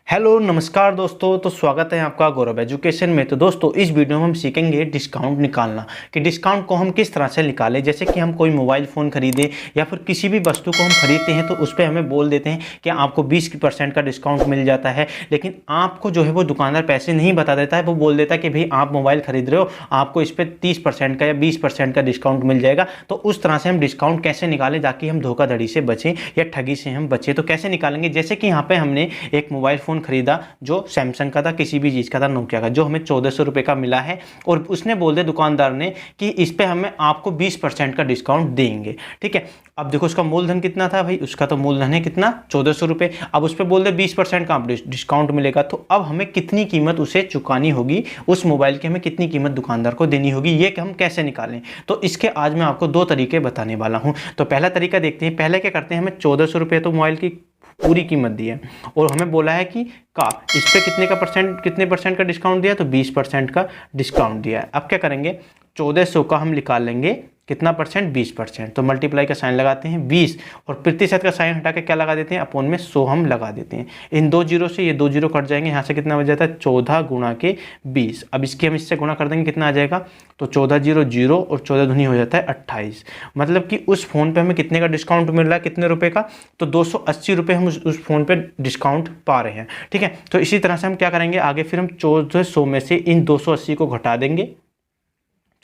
Hello नमस्कार दोस्तों। तो स्वागत है आपका गौरव एजुकेशन में। तो दोस्तों इस वीडियो में हम सीखेंगे डिस्काउंट निकालना कि डिस्काउंट को हम किस तरह से निकालें। जैसे कि हम कोई मोबाइल फ़ोन खरीदें या फिर किसी भी वस्तु को हम खरीदते हैं तो उस पर हमें बोल देते हैं कि आपको 20% का डिस्काउंट मिल जाता है, लेकिन आपको जो है वो दुकानदार पैसे नहीं बता देता है। वो बोल देता है कि भाई आप मोबाइल खरीद रहे हो, आपको इस पर 30% का या 20% का डिस्काउंट मिल जाएगा। तो उस तरह से हम डिस्काउंट कैसे निकालें ताकि हम धोखाधड़ी से बचें या ठगी से हम बचें। तो कैसे निकालेंगे, जैसे कि यहाँ पे हमने एक मोबाइल फ़ोन खरीदा जो सैमसंग का था, किसी भी चीज़ का था, नोकिया का, जो हमें 1400 रुपये का मिला है और उसने बोल दिया दुकानदार ने कि इस पे हमें आपको 20% का डिस्काउंट देंगे। ठीक है, अब देखो उसका मूलधन कितना था भाई, उसका तो मूलधन है कितना 1400 रुपये। अब उस पर बोल दे 20% का डिस्काउंट मिलेगा, तो अब हमें कितनी कीमत उसे चुकानी होगी, उस मोबाइल की हमें कितनी कीमत दुकानदार को देनी होगी, ये कि हम कैसे निकालें। तो इसके आज मैं आपको दो तरीके बताने वाला हूँ। तो पहला तरीका देखते हैं। पहले क्या करते हैं, हमें 1400 रुपये तो मोबाइल की पूरी कीमत दी है और हमें बोला है कि इस पे कितने परसेंट का डिस्काउंट दिया, तो 20% का डिस्काउंट दिया है। अब क्या करेंगे, 1400 का हम निकाल लेंगे कितना परसेंट, 20%। तो मल्टीप्लाई का साइन लगाते हैं 20 और प्रतिशत का साइन हटा के क्या लगा देते हैं, अपोन में 100 हम लगा देते हैं। इन दो जीरो से ये दो जीरो कट जाएंगे, यहाँ से कितना बच जाता है 14 गुणा के 20। अब इसकी हम इससे गुणा कर देंगे, कितना आ जाएगा, तो 14 जीरो जीरो और 14 दूनी हो जाता है 28। मतलब कि उस फ़ोन पे हमें कितने का डिस्काउंट मिल रहा है, कितने रुपये का, तो 280 रुपये हम उस फ़ोन पे डिस्काउंट पा रहे हैं। ठीक है, तो इसी तरह से हम क्या करेंगे आगे, फिर हम 1400 में से इन 280 को घटा देंगे।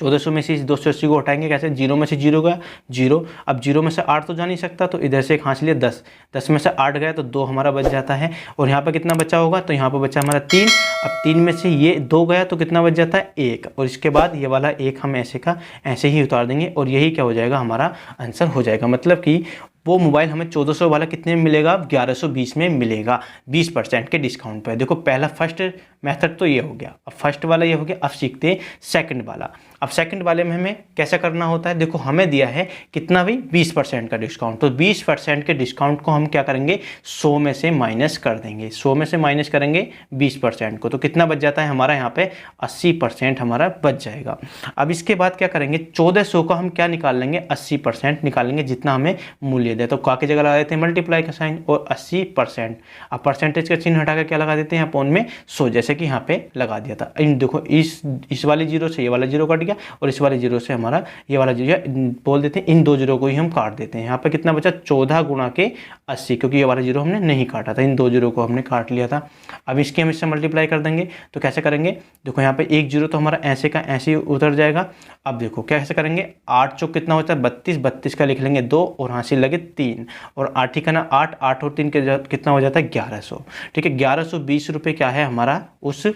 1400 में से इस 280 को हटाएंगे कैसे, जीरो में से जीरो गया जीरो, अब जीरो में से 8 तो जा नहीं सकता, तो इधर से एक हाँच लिया 10, 10 में से 8 गया तो 2 हमारा बच जाता है। और यहाँ पर कितना बचा होगा, तो यहाँ पर बचा हमारा 3। अब 3 में से ये 2 गया तो कितना बच जाता है 1, और इसके बाद ये वाला 1 हम ऐसे का ऐसे ही उतार देंगे और यही क्या हो जाएगा, हमारा आंसर हो जाएगा। मतलब कि वो मोबाइल हमें 1400 वाला कितने में मिलेगा, 1120 में मिलेगा 20% के डिस्काउंट पर। देखो पहला फर्स्ट मेथड तो ये हो गया, अब फर्स्ट वाला ये हो गया। अब सीखते हैं सेकंड वाला। अब सेकंड वाले में हमें कैसा करना होता है, देखो हमें दिया है कितना भी 20% का डिस्काउंट, तो 20% के डिस्काउंट को हम क्या करेंगे, 100 में से माइनस कर देंगे। 100 में से माइनस करेंगे 20% को, तो कितना बच जाता है हमारा, यहाँ पे 80% हमारा बच जाएगा। अब इसके बाद क्या करेंगे, 1400 का हम क्या निकाल लेंगे, 80% निकालेंगे, जितना हमें मूल्य दे। तो का की जगह लगा देते हैं मल्टीप्लाई का साइन और 80%। अब परसेंटेज का चिन्ह हटा कर क्या लगा देते हैं, अपोन में 100, जैसे कि यहाँ पे लगा दिया था। इन देखो इस वाले जीरो से ये वाला जीरो कट गया और इस वाले जीरो से हमारा ये वाला जीरो बोल देते हैं, इन दो जीरो को ही हम काट देते हैं। यहाँ पे कितना बचा, 14 गुणा के 80, क्योंकि ये वाला जीरो हमने नहीं काटा था, इन दो जीरो को हमने काट लिया था। अब इसके हम इससे मल्टीप्लाई कर देंगे, तो कैसे करेंगे, देखो यहाँ पे एक जीरो तो हमारा ऐसे का ऐसे ही उतर जाएगा। अब देखो कैसे करेंगे, 8 चौक कितना होता है 32, 32 का लिख लेंगे 2 और हासिल लगे 3 और 8 ही का ना 8, 8 और 3 के कितना हो जाता है 1100। ठीक है, 1120 रुपये क्या है हमारा, उस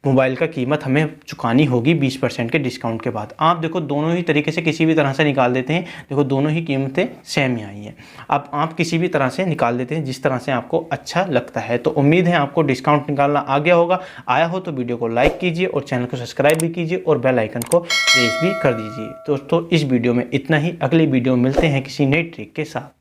मोबाइल का कीमत हमें चुकानी होगी 20% के डिस्काउंट के बाद। आप देखो दोनों ही तरीके से किसी भी तरह से निकाल देते हैं, देखो दोनों ही कीमतें सेम ही आई हैं। अब आप किसी भी तरह से निकाल देते हैं जिस तरह से आपको अच्छा लगता है। तो उम्मीद है आपको डिस्काउंट निकालना आ गया होगा। आया हो तो वीडियो को लाइक कीजिए और चैनल को सब्सक्राइब भी कीजिए और बेल आइकन को प्रेस भी कर दीजिए। दोस्तों इस वीडियो में इतना ही, अगली वीडियो में मिलते हैं किसी नई ट्रिक के साथ।